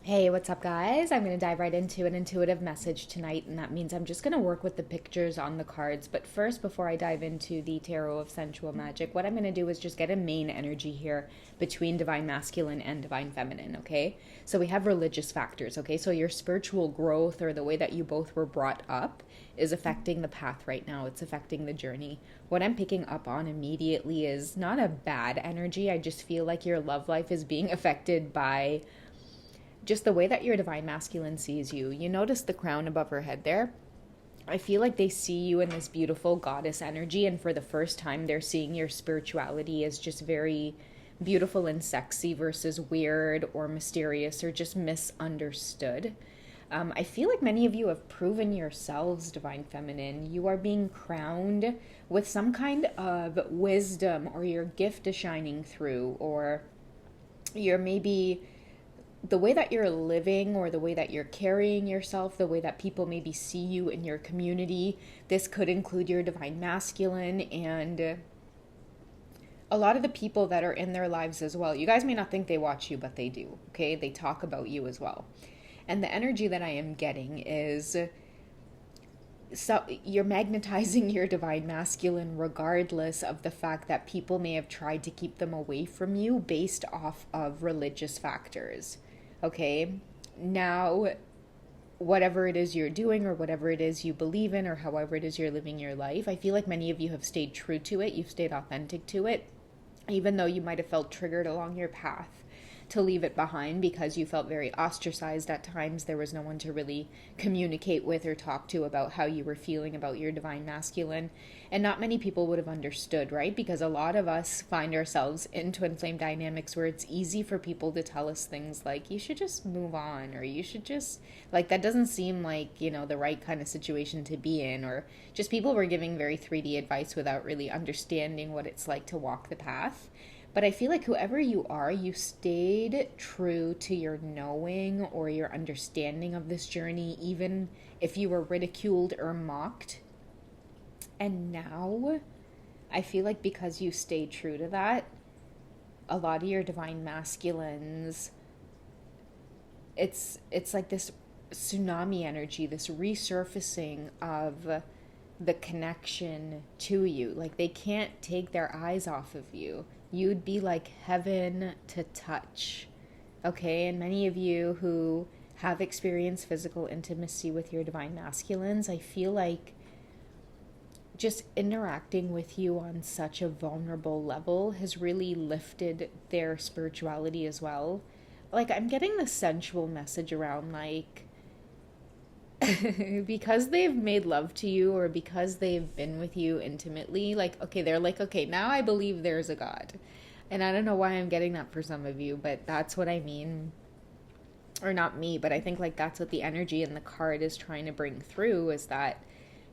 Hey, what's up, guys? I'm going to dive right into an intuitive message tonight, and that means I'm just going to work with the pictures on the cards. But first, before I dive into the Tarot of Sensual Magic, what I'm going to do is just get a main energy here between Divine Masculine and Divine Feminine, okay? So we have religious factors, okay? So your spiritual growth or the way that you both were brought up is affecting the path right now. It's affecting the journey. What I'm picking up on immediately is not a bad energy. I just feel like your love life is being affected by just the way that your divine masculine sees you. You notice the crown above her head there? I feel like they see you in this beautiful goddess energy, and for the first time, they're seeing your spirituality as just very beautiful and sexy versus weird or mysterious or just misunderstood. I feel like many of you have proven yourselves, Divine Feminine. You are being crowned with some kind of wisdom, or your gift is shining through, or you're maybe the way that you're living or the way that you're carrying yourself, the way that people maybe see you in your community. This could include your divine masculine and a lot of the people that are in their lives as well. You guys may not think they watch you, but they do, okay? They talk about you as well. And the energy that I am getting is, so you're magnetizing your divine masculine regardless of the fact that people may have tried to keep them away from you based off of religious factors. Okay, now whatever it is you're doing or whatever it is you believe in or however it is you're living your life, I feel like many of you have stayed true to it. You've stayed authentic to it, even though you might have felt triggered along your path to leave it behind because you felt very ostracized at times. There was no one to really communicate with or talk to about how you were feeling about your divine masculine. And not many people would have understood, right? Because a lot of us find ourselves in twin flame dynamics where it's easy for people to tell us things like, you should just move on, or you should just, like, that doesn't seem like, the right kind of situation to be in, or just people were giving very 3D advice without really understanding what it's like to walk the path. But I feel like whoever you are, you stayed true to your knowing or your understanding of this journey, even if you were ridiculed or mocked. And now, I feel like because you stayed true to that, a lot of your divine masculines, it's like this tsunami energy, this resurfacing of the connection to you. Like they can't take their eyes off of you. You'd be like heaven to touch. Okay, and many of you who have experienced physical intimacy with your divine masculines, I feel like just interacting with you on such a vulnerable level has really lifted their spirituality as well. Like I'm getting the sensual message around like because they've made love to you or because they've been with you intimately, like, okay, they're like, okay, now I believe there's a God. And I don't know why I'm getting that for some of you, but that's what I mean. Or not me, but I think like that's what the energy in the card is trying to bring through, is that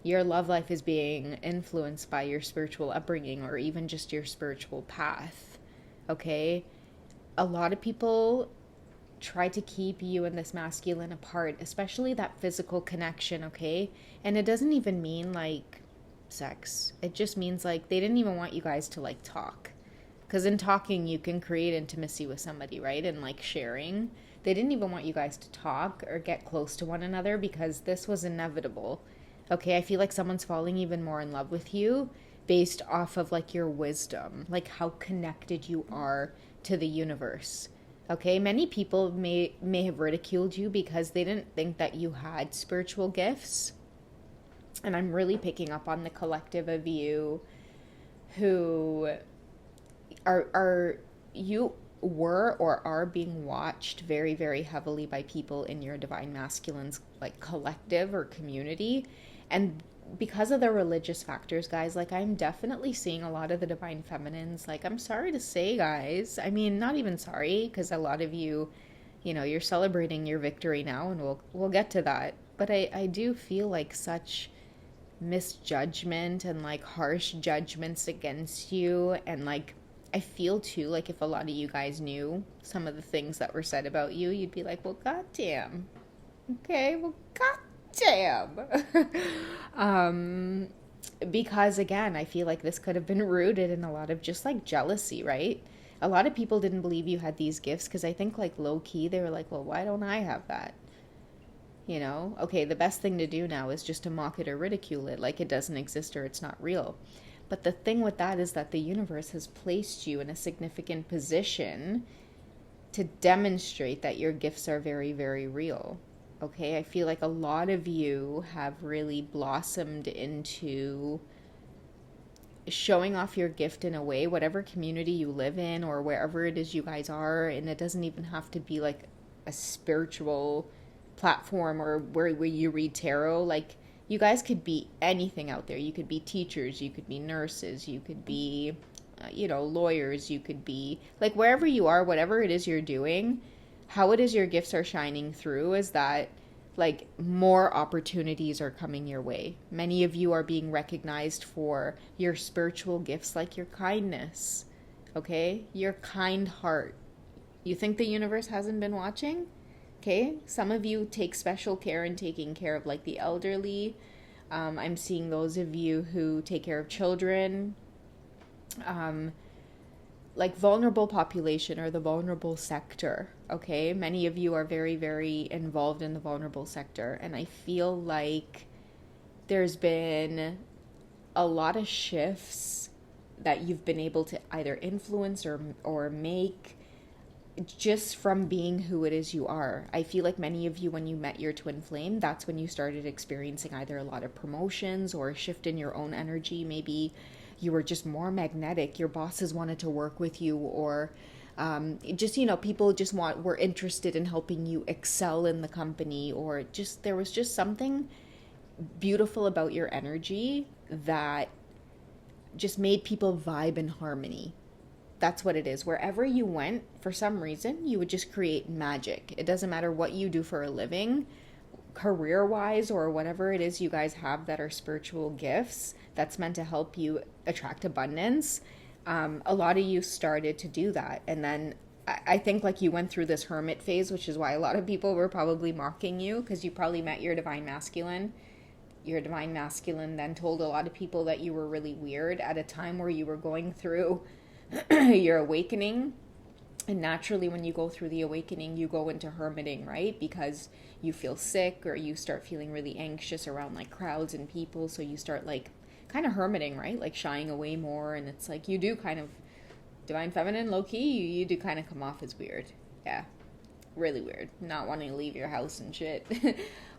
your love life is being influenced by your spiritual upbringing or even just your spiritual path. Okay? A lot of people try to keep you and this masculine apart, especially that physical connection, okay? And it doesn't even mean like sex. It just means like they didn't even want you guys to like talk. Because in talking, you can create intimacy with somebody, right? And like sharing. They didn't even want you guys to talk or get close to one another because this was inevitable. Okay, I feel like someone's falling even more in love with you based off of like your wisdom, like how connected you are to the universe. Okay, many people may have ridiculed you because they didn't think that you had spiritual gifts. And I'm really picking up on the collective of you who are you were or are being watched very, very heavily by people in your divine masculine's like collective or community. And because of the religious factors, guys, like I'm definitely seeing a lot of the divine feminines, like I'm sorry to say, guys, I mean, not even sorry, because a lot of you, you're celebrating your victory now, and we'll get to that. But I do feel like such misjudgment and like harsh judgments against you, and like I feel too like if a lot of you guys knew some of the things that were said about you, you'd be like, well, goddamn. Okay, well, goddamn. Because again, I feel like this could have been rooted in a lot of just like jealousy, right? A lot of people didn't believe you had these gifts because I think, like, low key, they were like, well, why don't I have that? You know, okay, the best thing to do now is just to mock it or ridicule it like it doesn't exist or it's not real. But the thing with that is that the universe has placed you in a significant position to demonstrate that your gifts are very, very real. Okay, I feel like a lot of you have really blossomed into showing off your gift in a way, whatever community you live in or wherever it is you guys are. And it doesn't even have to be like a spiritual platform or where you read tarot. Like, you guys could be anything out there. You could be teachers, you could be nurses, you could be, lawyers, you could be like wherever you are, whatever it is you're doing, how it is your gifts are shining through is that like more opportunities are coming your way. Many of you are being recognized for your spiritual gifts, like your kindness, okay? Your kind heart. You think the universe hasn't been watching? Okay, some of you take special care in taking care of like the elderly. I'm seeing those of you who take care of children, like vulnerable population or the vulnerable sector. Okay, many of you are very, very involved in the vulnerable sector, and I feel like there's been a lot of shifts that you've been able to either influence or make just from being who it is you are. I feel like many of you, when you met your twin flame, that's when you started experiencing either a lot of promotions or a shift in your own energy. Maybe you were just more magnetic. Your bosses wanted to work with you, or people just were interested in helping you excel in the company, or just there was just something beautiful about your energy that just made people vibe in harmony. That's what it is. Wherever you went, for some reason, you would just create magic. It doesn't matter what you do for a living, career-wise, or whatever it is you guys have that are spiritual gifts that's meant to help you attract abundance. A lot of you started to do that. And then I think like you went through this hermit phase, which is why a lot of people were probably mocking you, because you probably met your divine masculine. Your divine masculine then told a lot of people that you were really weird at a time where you were going through your awakening. And naturally, when you go through the awakening, you go into hermiting, right? Because you feel sick or you start feeling really anxious around like crowds and people. So you start like kind of hermiting, right? Like shying away more. And it's like you do kind of divine feminine, low key, you do kind of come off as weird. Yeah, really weird. Not wanting to leave your house and shit.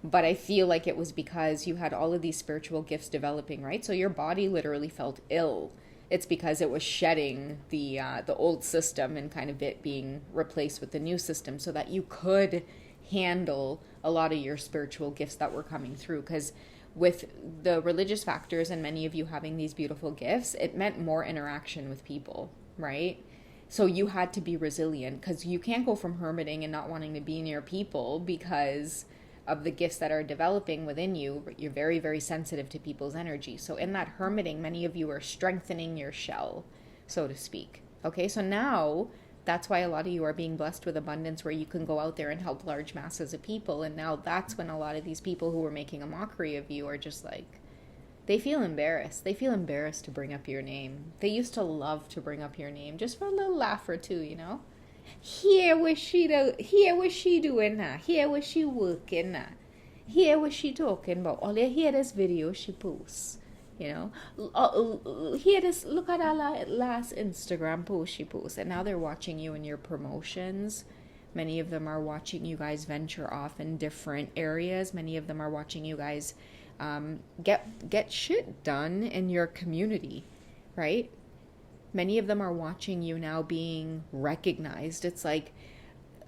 But I feel like it was because you had all of these spiritual gifts developing, right? So your body literally felt ill. It's because it was shedding the old system and kind of it being replaced with the new system so that you could handle a lot of your spiritual gifts that were coming through. Because with the religious factors and many of you having these beautiful gifts, it meant more interaction with people, right? So you had to be resilient because you can't go from hermiting and not wanting to be near people because of the gifts that are developing within you. You're very, very sensitive to people's energy. So in that hermiting, many of you are strengthening your shell, so to speak. Okay, so now that's why a lot of you are being blessed with abundance where you can go out there and help large masses of people. And now that's when a lot of these people who were making a mockery of you are just like, they feel embarrassed. They feel embarrassed to bring up your name. They used to love to bring up your name just for a little laugh or two, you know? Here what she doing now. Here what she working now. Here what she talking about. All you hear this video she posts. You know, here this. Look at our last Instagram post she posts, and now they're watching you in your promotions. Many of them are watching you guys venture off in different areas. Many of them are watching you guys get shit done in your community, right? Many of them are watching you now being recognized. It's like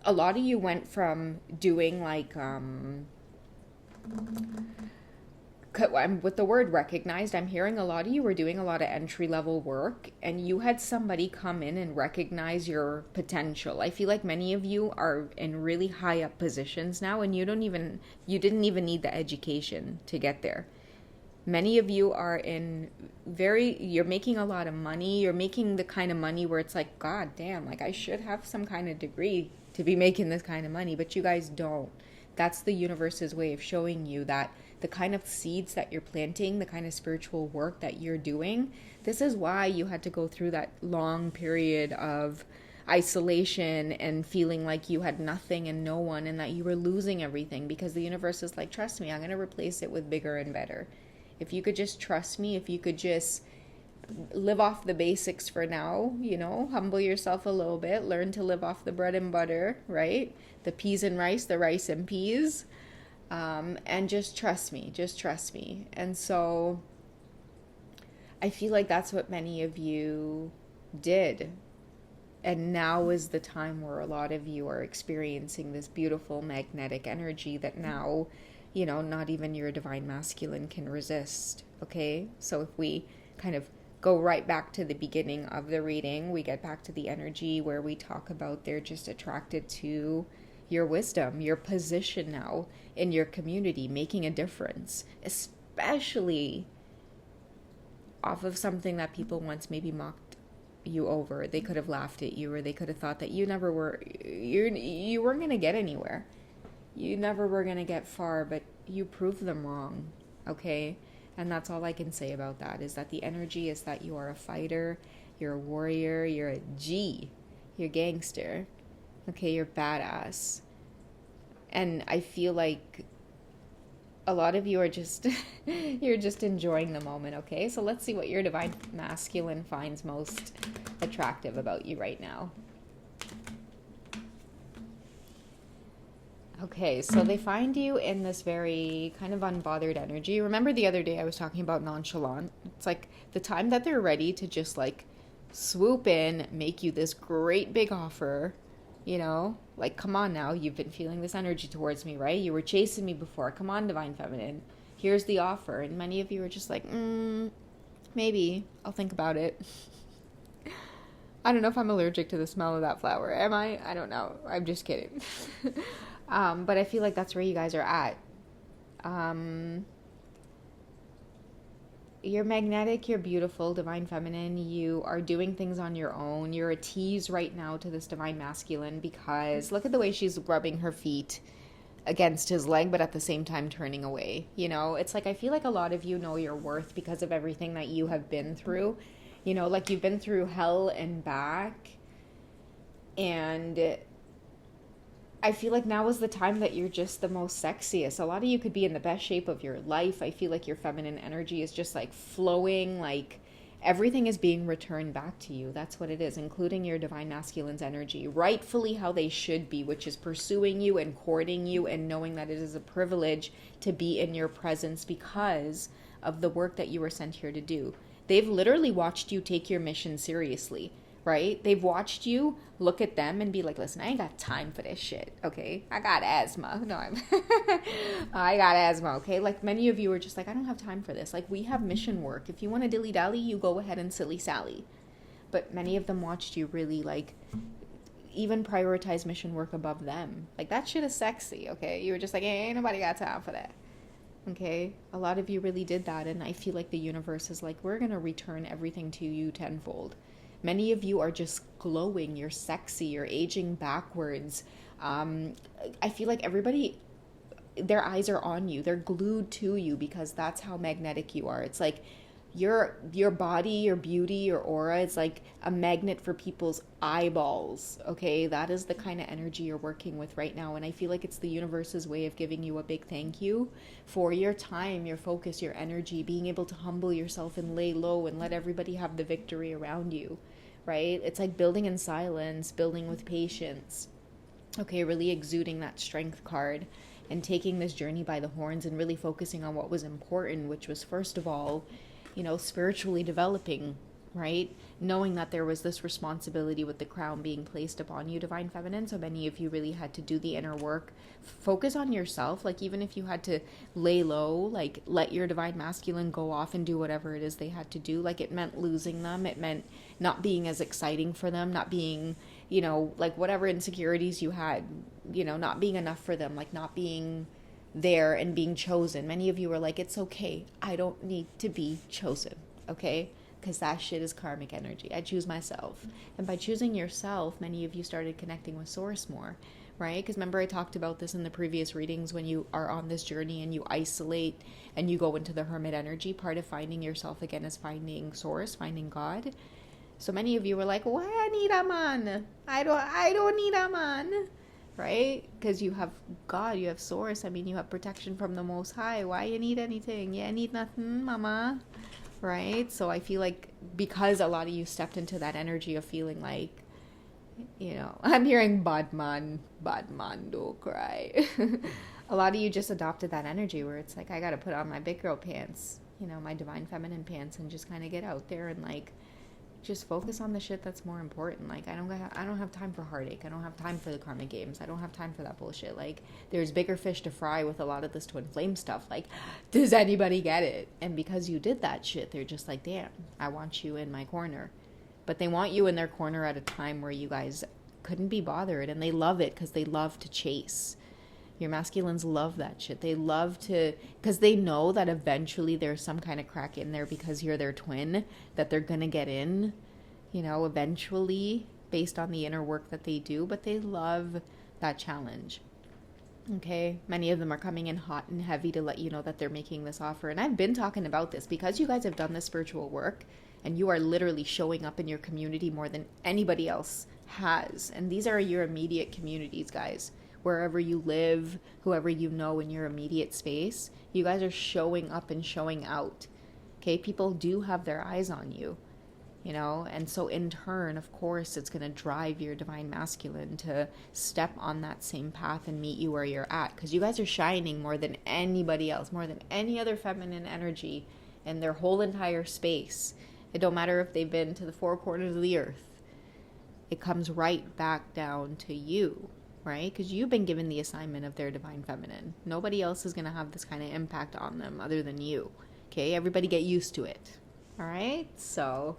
a lot of you went from doing like, with the word recognized, I'm hearing a lot of you were doing a lot of entry level work and you had somebody come in and recognize your potential. I feel like many of you are in really high up positions now and you didn't even need the education to get there. Many of you are you're making a lot of money. You're making the kind of money where it's like, God damn, like I should have some kind of degree to be making this kind of money, but you guys don't. That's the universe's way of showing you that the kind of seeds that you're planting, the kind of spiritual work that you're doing, This is why you had to go through that long period of isolation and feeling like you had nothing and no one and that you were losing everything, because the universe is like, trust me, I'm going to replace it with bigger and better. If you could just trust me, if you could just live off the basics for now, humble yourself a little bit, learn to live off the bread and butter, right? The peas and rice, the rice and peas, and just trust me. And so I feel like that's what many of you did. And now is the time where a lot of you are experiencing this beautiful magnetic energy that now, not even your divine masculine can resist. Okay? So if we kind of go right back to the beginning of the reading, we get back to the energy where we talk about they're just attracted to your wisdom, your position now in your community, making a difference, especially off of something that people once maybe mocked you over. They could have laughed at you, or they could have thought that you weren't going to get anywhere. You never were going to get far, but you proved them wrong. Okay? And that's all I can say about that, is that the energy is that you are a fighter, you're a warrior, you're a G, you're gangster, okay, you're badass. And I feel like a lot of you are just, you're just enjoying the moment, okay? So let's see what your divine masculine finds most attractive about you right now. Okay, so they find you in this very kind of unbothered energy. Remember the other day I was talking about nonchalant? It's like the time that they're ready to just like swoop in, make you this great big offer, like, come on now, you've been feeling this energy towards me, right? You were chasing me before. Come on, divine feminine. Here's the offer. And many of you are just like, maybe I'll think about it. I don't know if I'm allergic to the smell of that flower. Am I? I don't know. I'm just kidding. But I feel like that's where you guys are at. You're magnetic, you're beautiful, divine feminine. You are doing things on your own. You're a tease right now to this divine masculine, because look at the way she's rubbing her feet against his leg, but at the same time turning away. It's like, I feel like a lot of you know your worth because of everything that you have been through. Like you've been through hell and back. And I feel like now is the time that you're just the most sexiest. A lot of you could be in the best shape of your life. I feel like your feminine energy is just like flowing, like everything is being returned back to you. That's what it is, including your divine masculine's energy, rightfully how they should be, which is pursuing you and courting you and knowing that it is a privilege to be in your presence because of the work that you were sent here to do. They've literally watched you take your mission seriously. Right? They've watched you look at them and be like, listen, I ain't got time for this shit, okay? I got asthma. No, I got asthma, okay? Like, many of you are just like, I don't have time for this. Like, we have mission work. If you want to dilly-dally, you go ahead and silly Sally. But many of them watched you really, like, even prioritize mission work above them. Like, that shit is sexy, okay? You were just like, hey, ain't nobody got time for that. Okay? A lot of you really did that, and I feel like the universe is like, we're going to return everything to you tenfold. Many of you are just glowing. You're sexy. You're aging backwards. I feel like everybody, their eyes are on you. They're glued to you because that's how magnetic you are. It's like your body, your beauty, your aura, it's like a magnet for people's eyeballs. Okay, that is the kind of energy you're working with right now. And I feel like it's the universe's way of giving you a big thank you for your time, your focus, your energy, being able to humble yourself and lay low and let everybody have the victory around you, right? It's like building in silence, building with patience. Okay, really exuding that strength card and taking this journey by the horns and really focusing on what was important, which was, first of all, spiritually developing, right? Knowing that there was this responsibility with the crown being placed upon you, divine feminine. So many of you really had to do the inner work, focus on yourself. Like, even if you had to lay low, like, let your divine masculine go off and do whatever it is they had to do. Like, it meant losing them. It meant not being as exciting for them, not being, like, whatever insecurities you had, not being enough for them, like, not being there and being chosen. Many of you are like, it's okay, I don't need to be chosen, okay? Because that shit is karmic energy. I choose myself. And by choosing yourself, many of you started connecting with source more, right? Because remember, I talked about this in the previous readings. When you are on this journey and you isolate and you go into the hermit energy, part of finding yourself again is finding source, finding God. So many of you were like, why I need a man? I don't need a man, right? Because you have God, you have source. I mean, you have protection from the Most High. Why you need anything? Yeah, need nothing, mama, right? So I feel like because a lot of you stepped into that energy of feeling like, I'm hearing Badman, don't cry. A lot of you just adopted that energy where it's like, I got to put on my big girl pants, my divine feminine pants, and just kind of get out there and like, just focus on the shit that's more important. Like, I don't have time for heartache. I don't have time for the karma games. I don't have time for that bullshit. Like, there's bigger fish to fry with a lot of this twin flame stuff. Like, does anybody get it? And because you did that shit, they're just like, damn, I want you in my corner. But they want you in their corner at a time where you guys couldn't be bothered, and they love it because they love to chase. Your masculines love that shit. They love to, because they know that eventually there's some kind of crack in there because you're their twin, that they're going to get in, eventually based on the inner work that they do. But they love that challenge. Okay. Many of them are coming in hot and heavy to let you know that they're making this offer. And I've been talking about this because you guys have done this spiritual work and you are literally showing up in your community more than anybody else has. And these are your immediate communities, guys. Wherever you live, whoever you know in your immediate space, you guys are showing up and showing out. Okay, people do have their eyes on you, and so in turn, of course, it's going to drive your divine masculine to step on that same path and meet you where you're at, because you guys are shining more than anybody else, more than any other feminine energy in their whole entire space. It don't matter if they've been to the four corners of the earth. It comes right back down to you. Right? Because you've been given the assignment of their divine feminine. Nobody else is going to have this kind of impact on them other than you. Okay? Everybody get used to it. All right? So,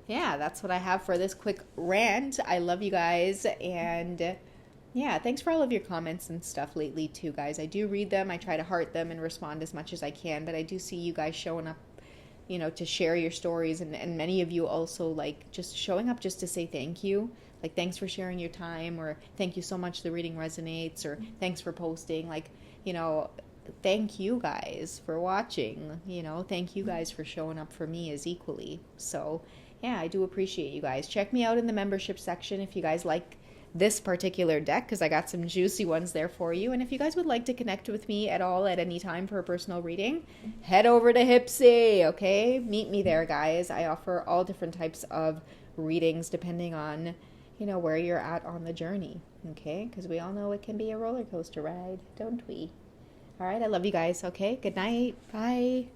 yeah, that's what I have for this quick rant. I love you guys. And, yeah, thanks for all of your comments and stuff lately, too, guys. I do read them. I try to heart them and respond as much as I can. But I do see you guys showing up, to share your stories. And many of you also, like, just showing up just to say thank you. Like, thanks for sharing your time, or thank you so much, the reading resonates, or thanks for posting. Like, thank you guys for watching. Thank you guys for showing up for me as equally. So, yeah, I do appreciate you guys. Check me out in the membership section if you guys like this particular deck, because I got some juicy ones there for you. And if you guys would like to connect with me at all at any time for a personal reading, head over to Hipsy, okay? Meet me there, guys. I offer all different types of readings depending on where you're at on the journey, okay? Because we all know it can be a roller coaster ride, don't we? All right, I love you guys, okay? Good night. Bye.